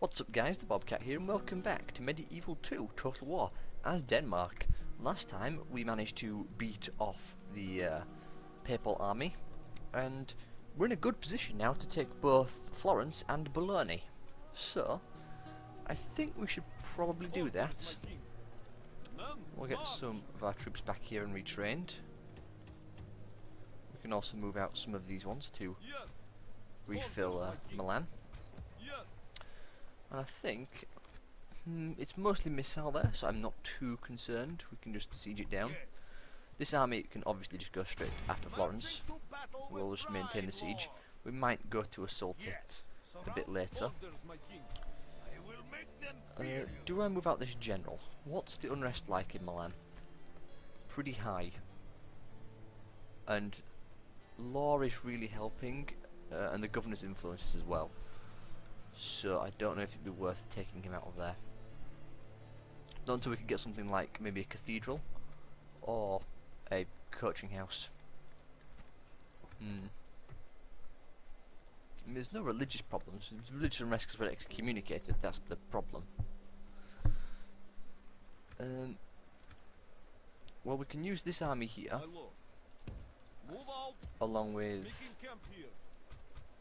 What's up guys, the Bobcat here and welcome back to Medieval 2 Total War as Denmark. Last time we managed to beat off the Papal army and we're in a good position now to take both Florence and Bologna. So, I think we should probably do that. We'll get some of our troops back here and retrained. We can also move out some of these ones to refill Milan. And I think it's mostly missile there, so I'm not too concerned. We can just siege it down. This army can obviously just go straight after Florence. We'll just maintain the siege. We might go to assault it a bit later. Do I move out this general? What's the unrest like in Milan? Pretty high. And law is really helping, and the governor's influences as well. So I don't know if it'd be worth taking him out of there. Not until we can get something like maybe a cathedral or a coaching house. I mean, there's no religious problems. There's religious unrest because we're excommunicated. That's the problem. Well, we can use this army here, along with,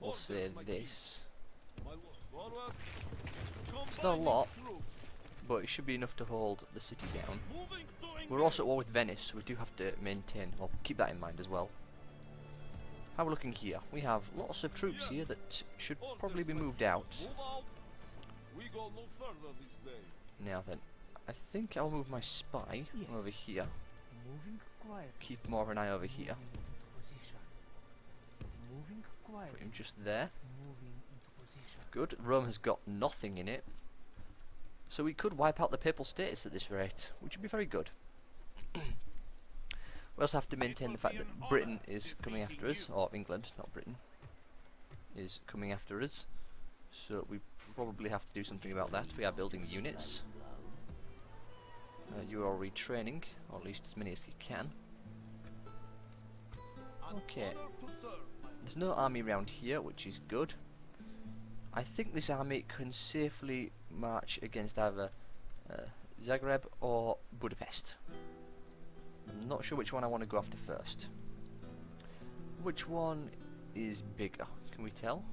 we'll say this. It's not a lot, but it should be enough to hold the city down. We're also at war with Venice, so we do have to maintain, or keep that in mind as well. How are we looking here? We have lots of troops here that should probably be moved out. Now then, I think I'll move my spy over here. Keep more of an eye over here. Put him just there. Good. Rome has got nothing in it. So we could wipe out the Papal States at this rate, which would be very good. We also have to maintain the fact that Britain is coming after us, or England, not Britain, is coming after us. So we probably have to do something about that. We are building units. You are retraining, or at least as many as you can. Okay. There's no army around here, which is good. I think this army can safely march against either Zagreb or Budapest. I'm not sure which one I want to go after first. Which one is bigger? Can we tell?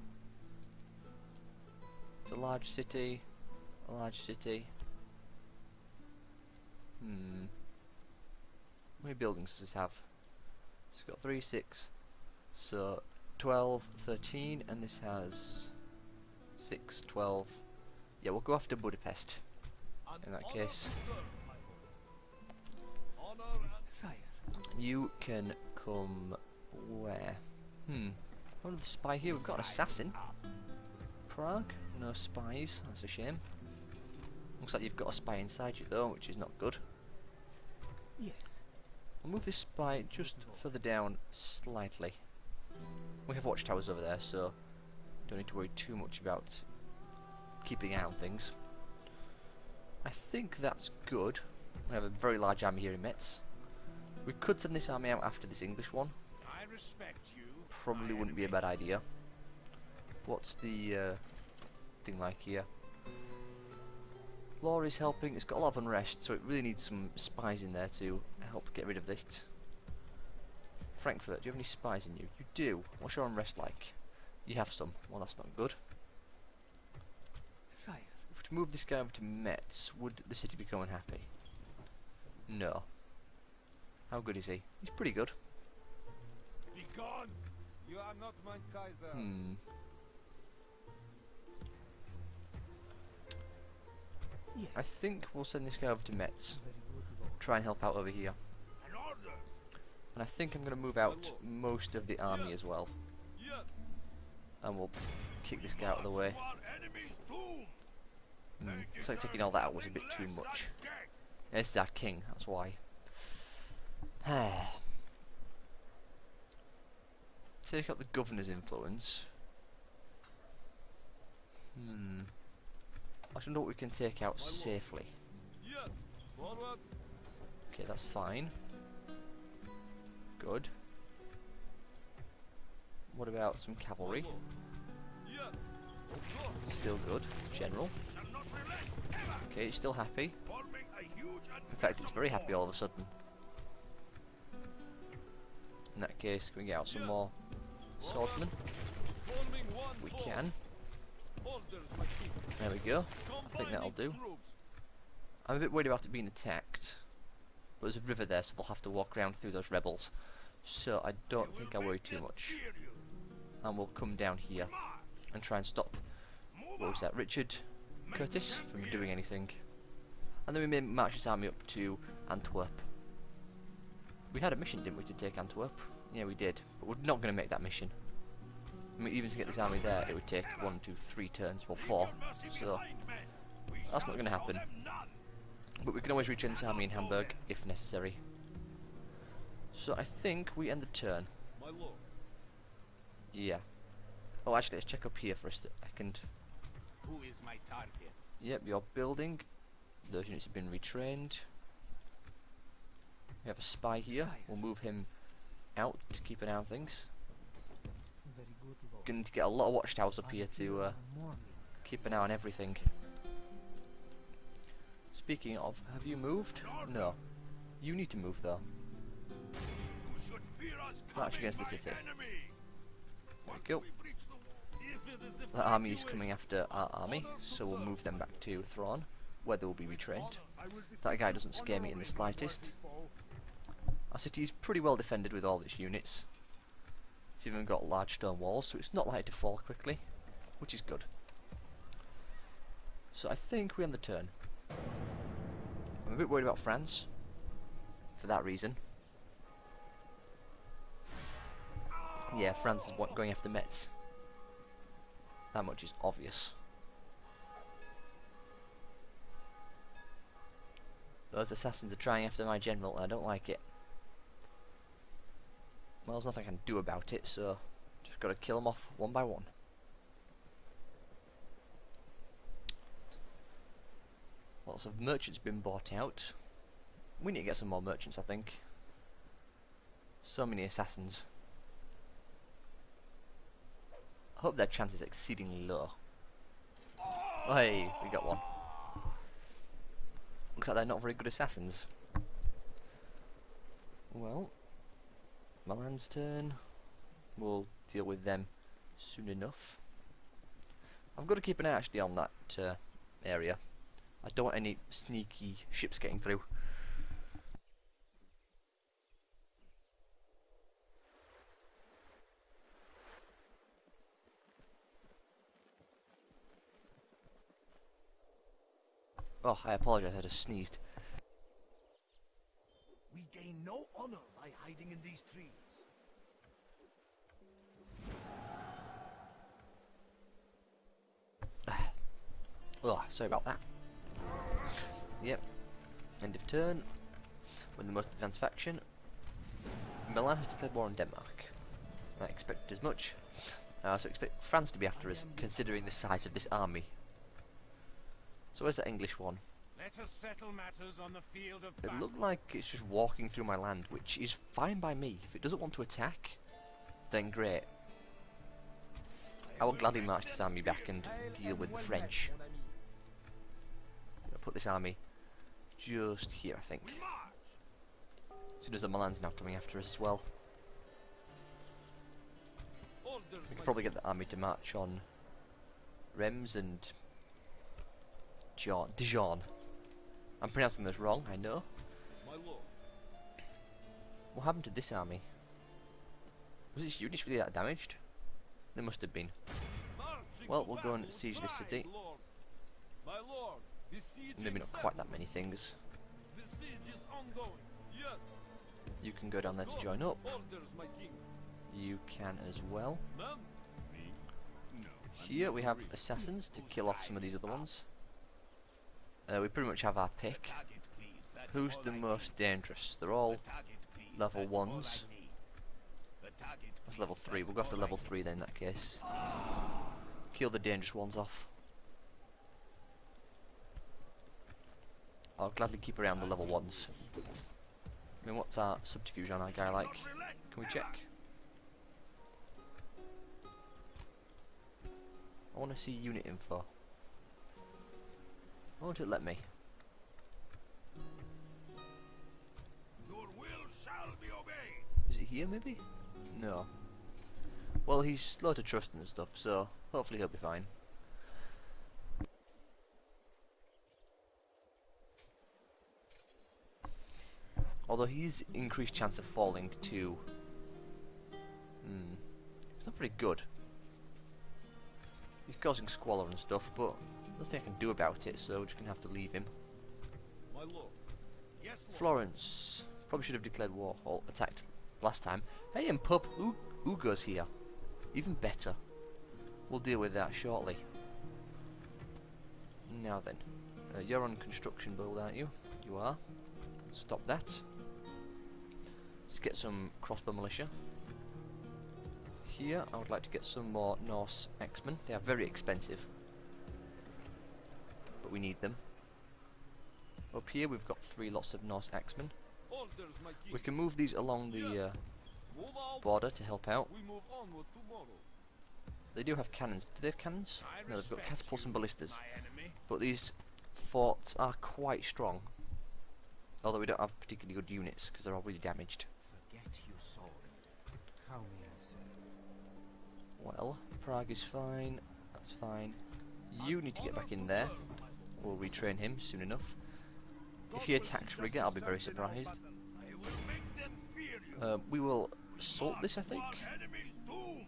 It's a large city. A large city. How many buildings does this have? It's got 3, 6. So 12, 13, and this has 6, 12. Yeah, we'll go after Budapest in that case. You can come where? One of the spy here. We've got an assassin. Prague? No spies. That's a shame. Looks like you've got a spy inside you though, which is not good. Yes. I'll move this spy just further down slightly. We have watchtowers over there, so don't need to worry too much about keeping an eye on things. I think that's good. We have a very large army here in Metz. We could send this army out after this English one. Probably wouldn't be a bad idea. What's the thing like here? Law is helping. It's got a lot of unrest, so it really needs some spies in there to help get rid of it. Frankfurt, do you have any spies in you? You do. What's your unrest like? You have some. Well, that's not good. Sire. If we move this guy over to Metz, would the city become unhappy? No. How good is he? He's pretty good. Be gone. You are not my Kaiser. Yes. I think we'll send this guy over to Metz. Try and help out over here. And I think I'm going to move out most of the army as well. And we'll kick this guy out of the way. Looks like taking all that out was a bit too much. This is our king, that's why. Take out the governor's influence. I don't know what we can take out safely. Okay, that's fine. Good. What about some cavalry? still good. General. Okay, it's still happy. In fact, it's very happy all of a sudden. In that case, can we get out some more swordsmen? We can. There we go. I think that'll do. I'm a bit worried about it being attacked. But there's a river there, so they'll have to walk around through those rebels. So I don't think I'll worry too much. And we'll come down here and try and stop, what was that, Richard Curtis from doing anything. And then we may march his army up to Antwerp. We had a mission, didn't we, to take Antwerp? Yeah, we did. But we're not going to make that mission. I mean, even to get this army there, it would take 1, 2, 3 turns. Well, 4. So, that's not going to happen. But we can always retrain this army in Hamburg, if necessary. So, I think we end the turn. Yeah. Oh, actually, let's check up here for a second. Who is my target? Yep, you're building. Those units have been retrained. We have a spy here. We'll move him out to keep an eye on things. Going to get a lot of watchtowers up here to keep an eye on everything. Speaking of, have you moved? No. You need to move though. March against the city. There we go. That army is coming after our army, so we'll move them back to Thrawn, where they will be retrained. That guy doesn't scare me in the slightest. Our city is pretty well defended with all its units. It's even got large stone walls, so it's not likely to fall quickly, which is good. So I think we end the turn. I'm a bit worried about France, for that reason. Yeah, France is going after Metz. That much is obvious. Those assassins are trying after my general, and I don't like it. Well, there's nothing I can do about it, so just gotta kill them off one by one. Lots of merchants been bought out. We need to get some more merchants, I think. So many assassins. I hope their chance is exceedingly low. Oh, hey, we got one. Looks like they're not very good assassins. Well, Milan's turn. We'll deal with them soon enough. I've got to keep an eye actually on that area. I don't want any sneaky ships getting through. Oh, I apologize, I just sneezed. We gain no honor by hiding in these trees. Oh, sorry about that. Yep. End of turn. We're the most advanced faction. Milan has declared war on Denmark. I expected as much. I also expect France to be after us, considering the size of this army. So where's that English one? Let us settle matters on the field of It battle. looked like it's just walking through my land, which is fine by me. If it doesn't want to attack, then great. I will gladly march this army back and deal with the French. I'll put this army just here, I think. As soon as the Milan's now coming after us as well. We can probably get the army to march on Reims and Dijon. I'm pronouncing this wrong, I know. What happened to this army? Was its units really that damaged? They must have been. Well, we'll go and siege this city. Maybe not quite that many things. You can go down there to join up. You can as well. Here we have assassins to kill off some of these other ones. We pretty much have our pick. Who's the most dangerous? They're all level 1s. That's level 3. We'll go after level 3 then in that case. Kill the dangerous ones off. I'll gladly keep around the level 1s. I mean, what's our subterfuge on our guy like? Can we check? I want to see unit info. Won't it let me? Your will shall be obeyed. Is it here maybe? No. Well, he's slow to trust and stuff, so hopefully he'll be fine. Although he's increased chance of falling to... it's not very good. He's causing squalor and stuff, but nothing I can do about it, so we're just going to have to leave him. My lord. Yes, lord. Florence. Probably should have declared war or attacked last time. Hey, and Pup, Ugo's here. Even better. We'll deal with that shortly. Now then. You're on construction build, aren't you? You are. Stop that. Let's get some crossbow militia. Here, I would like to get some more Norse X-Men. They are very expensive, but we need them. Up here, we've got 3 lots of Norse X-Men. Orders, my king. We can move these along the Move out. border to help out. We move onward tomorrow. They do have cannons. Do they have cannons? I No, they've got respect catapults you, and ballistas. my enemy. But these forts are quite strong. Although we don't have particularly good units because they're all really damaged. Forget you sword. How may I say? Well, Prague is fine. That's fine. You need to get back in there. We'll retrain him soon enough. If he attacks Riga, I'll be very surprised. I will make them fear you. We will assault this, I think. Our enemy's doom.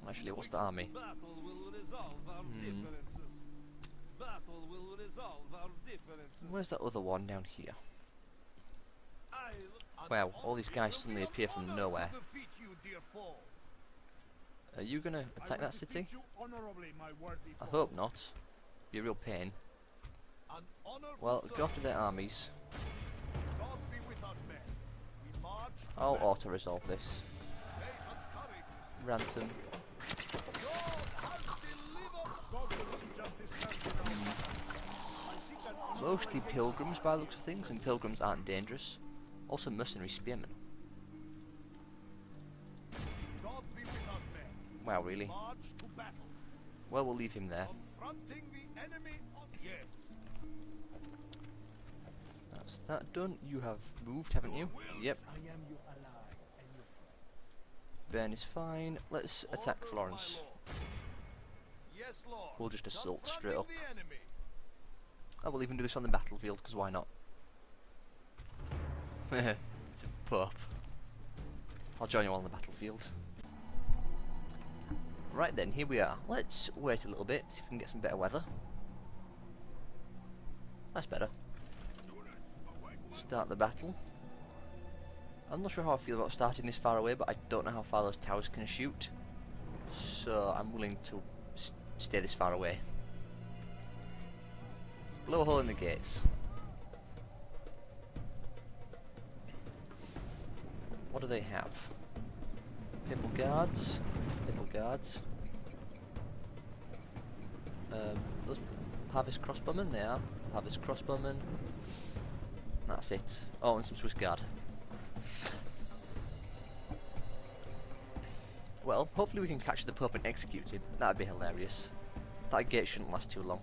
Actually, what's the army? Battle will resolve our differences. Battle will resolve our differences. Where's that other one down here? I'll Wow, all these guys suddenly appear from nowhere. Defeat you, dear foe. Are you gonna attack that city? You honorably, my worthy I foe. hope not. Be a real pain. an honorable Well, go servant. after their armies. God be with us, men. We march. to I'll battle. auto-resolve this. Faith and courage. Ransom. God will see justice served in our land. I seek an honorable Mostly pilgrims by the looks of things, and pilgrims aren't dangerous. Also mercenary spearmen. God be with us, men. Wow, really? March to battle. Well, we'll leave him there. Confronting the enemy on yes. That's that done. You have moved, haven't you? Yep. I am your ally and your friend. Bern is fine. Let's attack Orders, Florence. my lord. Yes, lord. We'll just assault straight up. Confronting the enemy. I will even do this on the battlefield, because why not? It's a pup. I'll join you all on the battlefield. Right then, here we are. Let's wait a little bit, see if we can get some better weather. That's better. Start the battle. I'm not sure how I feel about starting this far away, but I don't know how far those towers can shoot. So I'm willing to stay this far away. Blow a hole in the gates. What do they have? Papal guards. Papal guards. Those Harvest crossbowmen, they are. Harvest crossbowmen. That's it. Oh, and some Swiss guard. Well, hopefully we can catch the Pope and execute him. That'd be hilarious. That gate shouldn't last too long.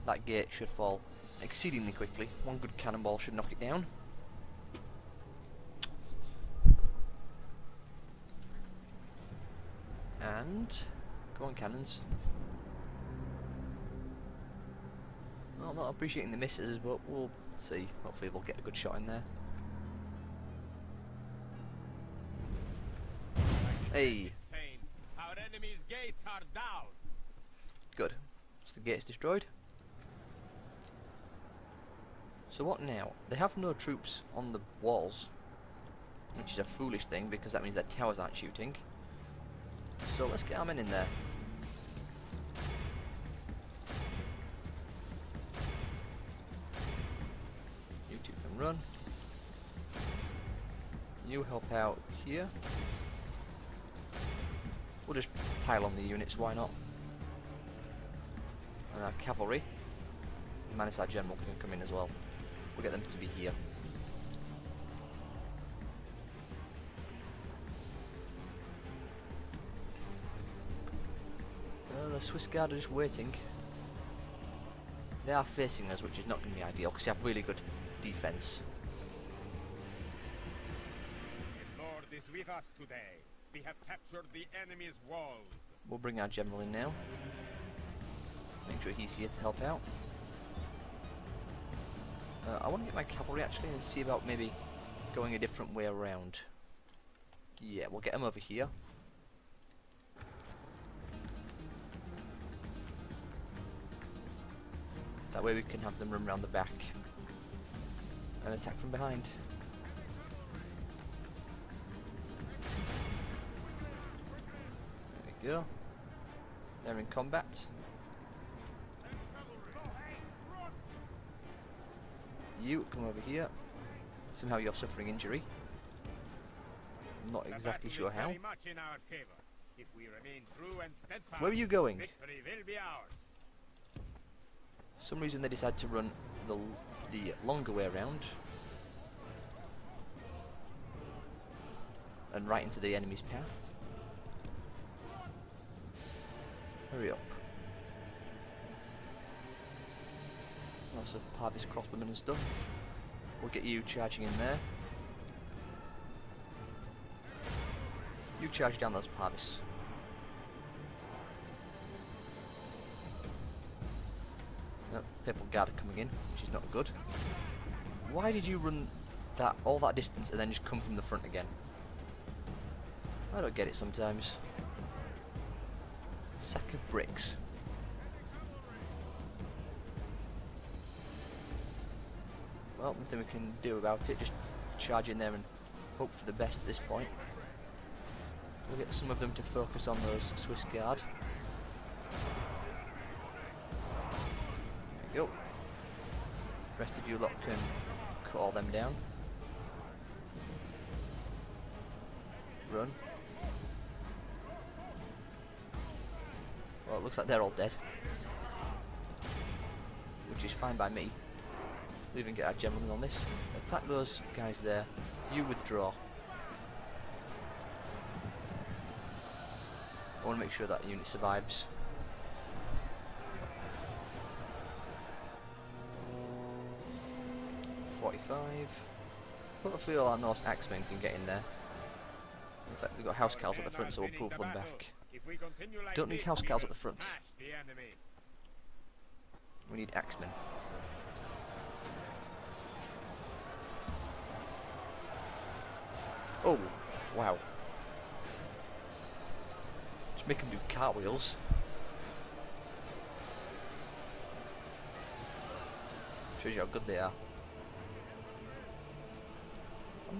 That gate should fall exceedingly quickly. One good cannonball should knock it down. And... come on, cannons. Well, I'm not appreciating the misses, but we'll see. Hopefully we'll get a good shot in there. Hey! Saints, our enemy's gates are down. Good. So the gate's destroyed. So what now? They have no troops on the walls, which is a foolish thing because that means their towers aren't shooting. So let's get our men in there. You two can run. You help out here. We'll just pile on the units, why not? And our cavalry. Manisar General can come in as well. We'll get them to be here. Swiss Guard are just waiting. They are facing us, which is not going to be ideal because they have really good defense. The Lord is with us today. We have captured the enemy's walls. We'll bring our general in now. Make sure he's here to help out. I want to get my cavalry actually and see about maybe going a different way around. Yeah, we'll get them over here. That way we can have them run around the back and attack from behind. There we go. They're in combat. You come over here. Somehow you're suffering injury. I'm not exactly sure how. Very much in our favor. If we remain true and steadfast, Where are you going? victory will be ours. For some reason they decide to run the longer way around and right into the enemy's path. Hurry up. Lots of Parvis crossbowmen and stuff. We'll get you charging in there. You charge down those Parvis. Papal Guard are coming in, which is not good. Why did you run all that distance and then just come from the front again? I don't get it sometimes. Sack of bricks. Well, nothing we can do about it, just charge in there and hope for the best at this point. We'll get some of them to focus on those Swiss Guard. There we go. Rest of you lot can cut all them down. Run. Well, it looks like they're all dead, which is fine by me. We'll even get our general on this. Attack those guys there. You withdraw. I want to make sure that unit survives. Hopefully all our Norse axemen can get in there. In fact, we've got housecarls at the front, so we'll pull them back. Don't need housecarls at the front. We need axemen. Oh, wow. Just make them do cartwheels. Shows you how good they are.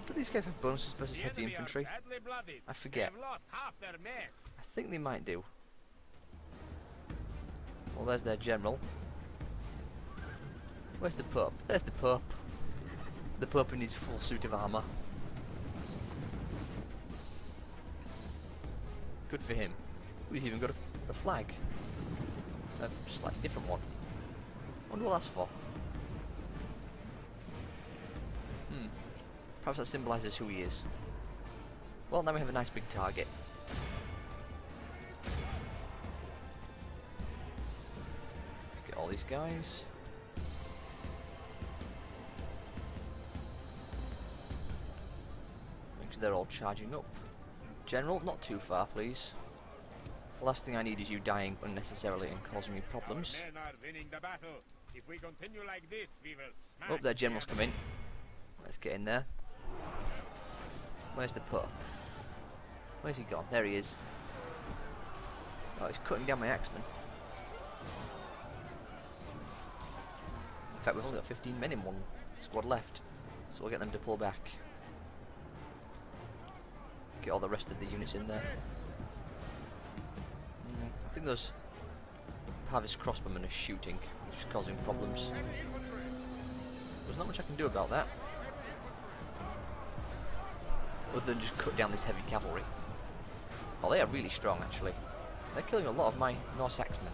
Do these guys have bonuses versus heavy infantry? I forget. I think they might do. Well, there's their general. Where's the Pope? There's the Pope. The Pope in his full suit of armour. Good for him. We've even got a flag. A slightly different one. I wonder what that's for. Perhaps that symbolises who he is. Well, now we have a nice big target. Let's get all these guys. Make sure they're all charging up. General, not too far, please. The last thing I need is you dying unnecessarily and causing me problems. Our men are winning the battle. If we continue like this, we will smash Oh, their the general's come enemy. in. Let's get in there. Where's the Pope? Where's he gone? There he is. Oh, he's cutting down my axemen. In fact, we've only got 15 men in one squad left, so we'll get them to pull back. Get all the rest of the units in there. I think those Parvis crossbowmen are shooting, which is causing problems. There's not much I can do about that, other than just cut down this heavy cavalry. Oh, they are really strong, actually. They're killing a lot of my Norse axemen,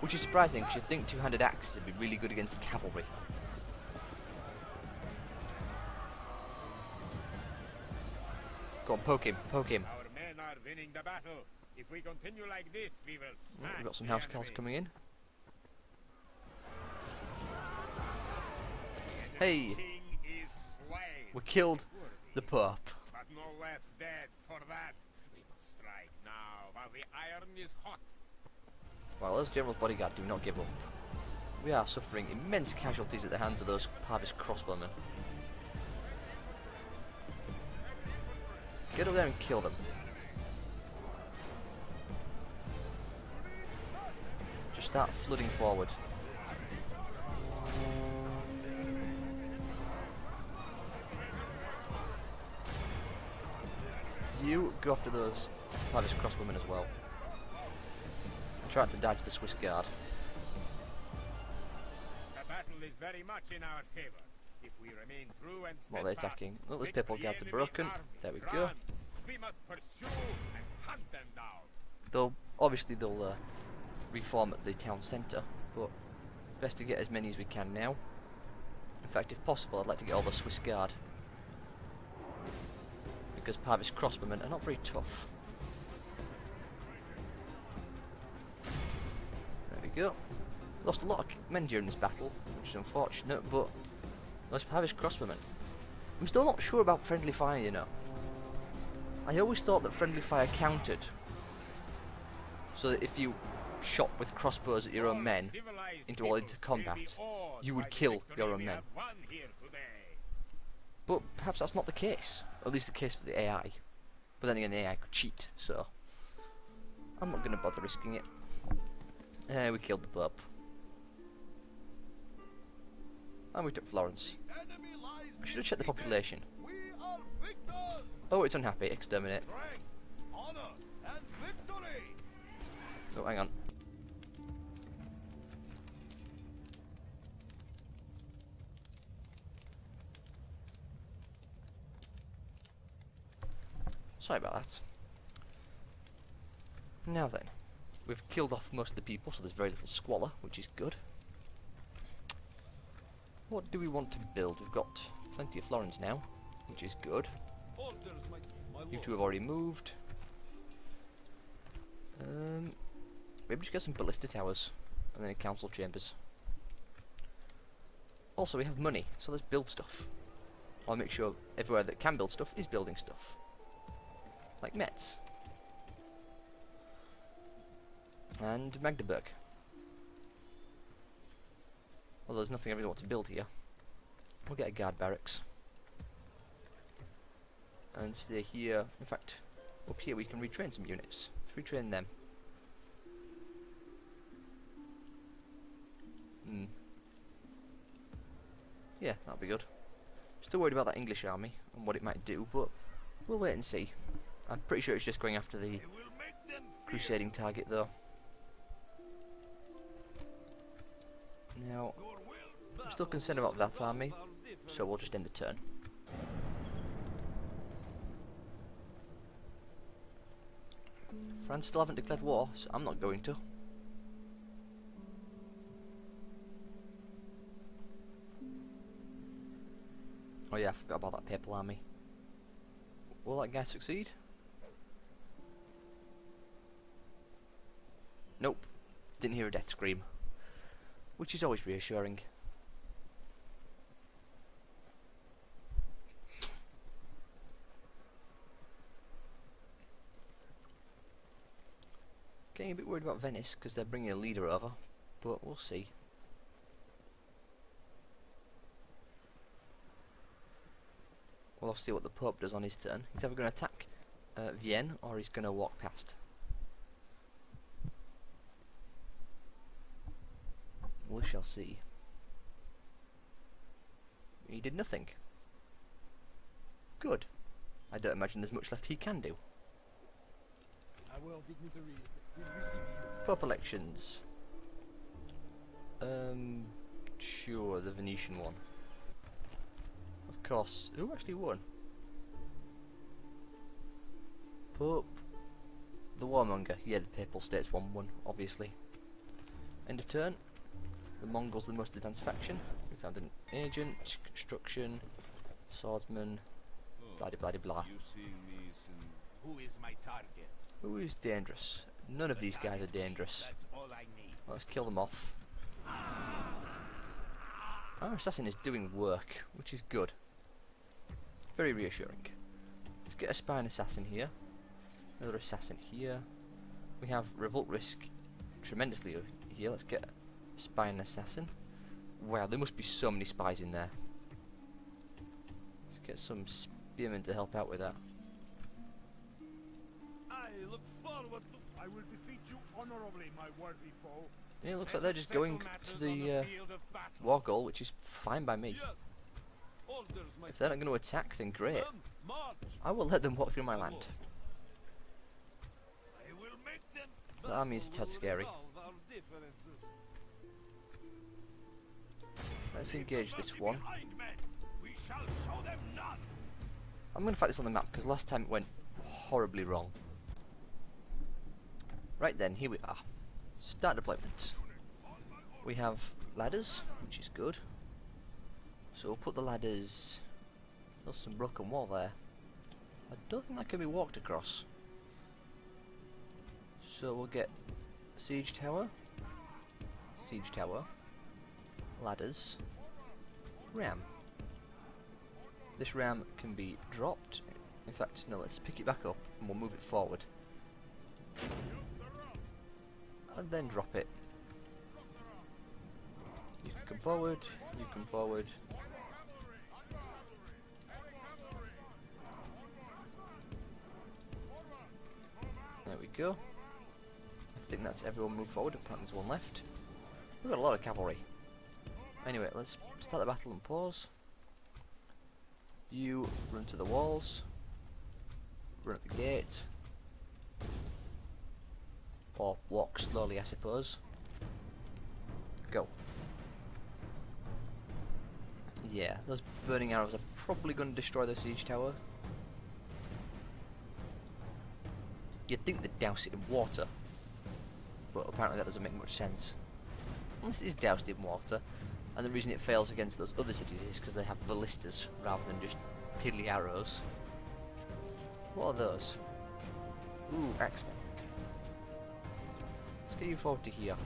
which is surprising because you'd think two-handed axes would be really good against cavalry. Go on, poke him, poke him. Our men are winning the battle. If we continue like this, we will Oh, smash we've got some the housecarls enemy. coming in. The Hey! king is slain. We killed the Pope. But no less dead for that. We must strike now while the iron is hot. Well, as General's bodyguard, do not give up. We are suffering immense casualties at the hands of those Parvis crossbowmen. Get up there and kill them. Just start flooding forward. You go after those Parvis crossbowmen as well. And try not to dodge the Swiss guard. The battle is very much in our favor. If we remain true and What are they steadfast, attacking? Oh, those victory papal guards are enemy broken. army There we go. runs. We must pursue and hunt them down. They'll reform at the town centre, but best to get as many as we can now. In fact, if possible, I'd like to get all the Swiss guard, because Parvis crossbowmen are not very tough. There we go. Lost a lot of men during this battle, which is unfortunate, but those Parvis crossbowmen. I'm still not sure about friendly fire, you know. I always thought that friendly fire counted, so that if you shot with crossbows at your own men into combat, you would kill your own men. But perhaps that's not the case. At least the case for the AI. But then again, the AI could cheat, so I'm not going to bother risking it. We killed the Pope. And we took Florence. Enemy lies I should have checked the population. We are victors. Oh, it's unhappy. Exterminate. Strength, honor, and victory. Oh, hang on. Sorry about that. Now then, we've killed off most of the people, so there's very little squalor, which is good. What do we want to build? We've got plenty of florins now, which is good. Orders, my king, my You lord. two have already moved. Maybe just get some ballista towers, and then council chambers. Also, we have money, so let's build stuff. I'll make sure everywhere that can build stuff is building stuff. Like Metz. And Magdeburg. Although there's nothing I really want to build here. We'll get a guard barracks. And stay here. In fact, up here we can retrain some units. Let's retrain them. Yeah, that'll be good. Still worried about that English army and what it might do, but we'll wait and see. I'm pretty sure it's just going after the I will make them fear. crusading target though. Now, Your will. I'm still concerned about that army, so we'll just end the turn. France still haven't declared war, so I'm not going to. Oh yeah, I forgot about that papal army. Will that guy succeed? Nope. Didn't hear a death scream. Which is always reassuring. Getting a bit worried about Venice because they're bringing a leader over, but we'll see. Well, I'll see what the Pope does on his turn. He's either going to attack Vienne or he's going to walk past. We shall see. He did nothing. Good. I don't imagine there's much left he can do. Our dignitaries will receive you. Pope elections. Sure, the Venetian one. Of course. Who actually won? Pope. The Warmonger. Yeah, the Papal States one won, obviously. End of turn. The Mongols are the most advanced faction. We found an agent, construction, swordsman, blah blah blah blah. You see me, son. Who is my target? Who is dangerous? None of these guys are dangerous. That's all I need. Let's kill them off. Our assassin is doing work, which is good. Very reassuring. Let's get a spy and assassin here. Another assassin here. We have revolt risk tremendously here. Let's get a spy and assassin. Wow, there must be so many spies in there. Let's get some spearmen to help out with that. I look forward to. I will defeat you honorably, my worthy foe. Yeah, it looks like they're just going to the war goal, which is fine by me. Yes. Orders, my If they're not going to attack, then great. men, march. I will let them walk through my land. I will make them. The army is Battle tad will scary. resolve our differences. Let's engage this one. Behind, men. We shall show them none. I'm going to fight this on the map because last time it went horribly wrong. Right then, here we are. Start deployment. We have ladders, which is good. So we'll put the ladders. There's some broken wall there. I don't think that can be walked across. So we'll get siege tower, ladders, ram. This ram can be dropped. In fact, no, let's pick it back up and we'll move it forward. And then drop it. You can come forward, you come forward. There we go. I think that's everyone moved forward, apparently there's one left. We've got a lot of cavalry. Anyway, let's start the battle and pause. You run to the walls. Run at the gate. Or walk slowly, I suppose. Go. Yeah, those burning arrows are probably going to destroy the siege tower. You'd think they'd douse it in water, but apparently that doesn't make much sense. Unless it is doused in water, and the reason it fails against those other cities is because they have ballistas rather than just piddly arrows. What are those? Ooh, axemen. Let's get you forward to here.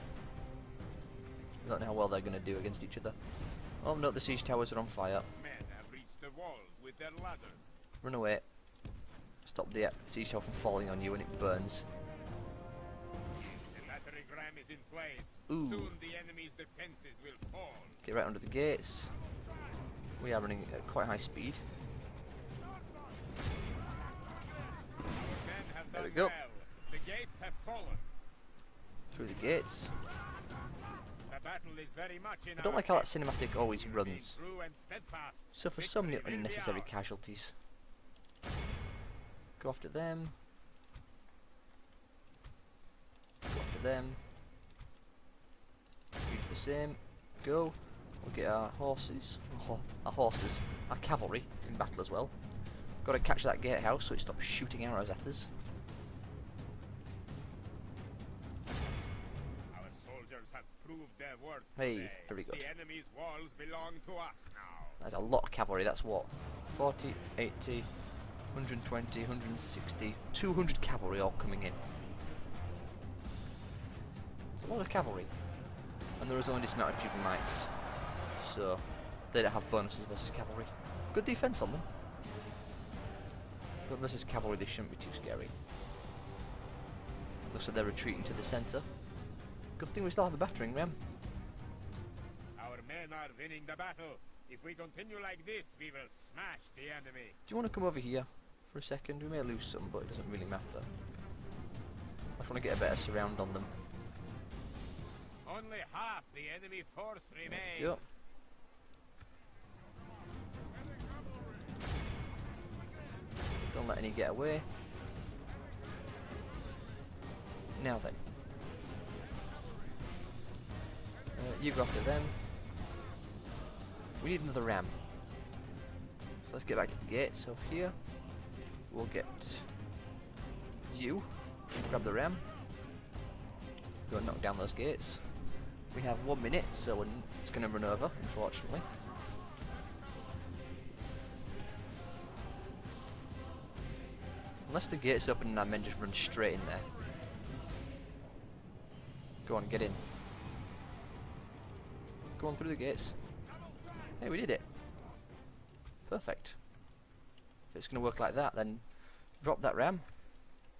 I don't know how well they're going to do against each other. Oh no, the siege towers are on fire. Men have reached the walls with their ladders. Run away. Stop the siege tower from falling on you when it burns. The battering ram is in place. Ooh. Soon the enemy's defenses will fall. Get right under the gates. We are running at quite high speed. Men have There done we go. well. The gates have fallen. Through the gates. The battle is very much in I don't our like how that favor. cinematic always Being runs. true and steadfast, So for so many victory will be unnecessary ours. casualties. Go after them. Go after them. You do the same. Go. We'll get our horses. Our cavalry in battle as well. Got to catch that gatehouse so it stops shooting arrows at us. Our soldiers have proved their worth Hey, today. very good. The enemy's walls belong to us now. That's a lot of cavalry. That's what? 40, 80, 120, 160, 200 cavalry all coming in. It's a lot of cavalry. And there is only dismounted pupil knights. So they don't have bonuses versus cavalry. Good defense on them. But versus cavalry they shouldn't be too scary. Looks like they're retreating to the centre. Good thing we still have a battering ram. Our men are winning the battle. If we continue like this, we will smash the enemy. Do you want to come over here for a second? We may lose some, but it doesn't really matter. I just want to get a better surround on them. Only half the enemy force remains. Yep. Don't let any get away. Now then. You go after them. We need another ram. So let's get back to the gates over here. We'll get you. Grab the ram. Go and knock down those gates. We have 1 minute, so it's going to run over, unfortunately. Unless the gate's open and our men just run straight in there. Go on, get in. Go on through the gates. Hey, we did it. Perfect. If it's going to work like that, then drop that ram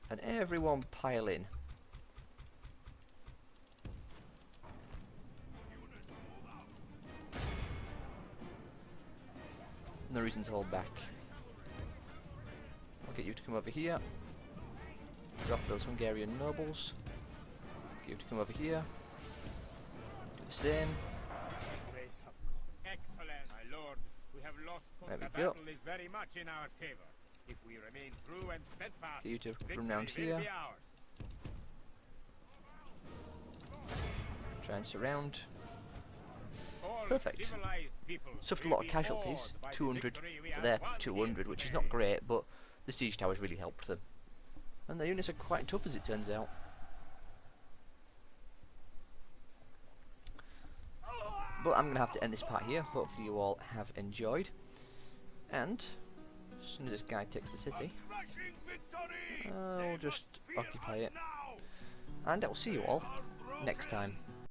and everyone pile in. No reason to hold back. I'll get you to come over here. Drop those Hungarian nobles. Get you to come over here. Do the same. Excellent, my lord. We have lost, but There we the go. battle is very much in our favor. If we remain true and steadfast, Get you to victory run round will here. be ours. Try and surround. All Perfect. civilized people Suffered a will lot of be casualties. awed by the 200 victory we to have their won 200, here which is today. not great, but the siege towers really helped them. And the units are quite tough as it turns out. But I'm going to have to end this part here. Hopefully you all have enjoyed. And as soon as this guy takes the city, I'll just occupy it. And I will see you all next time.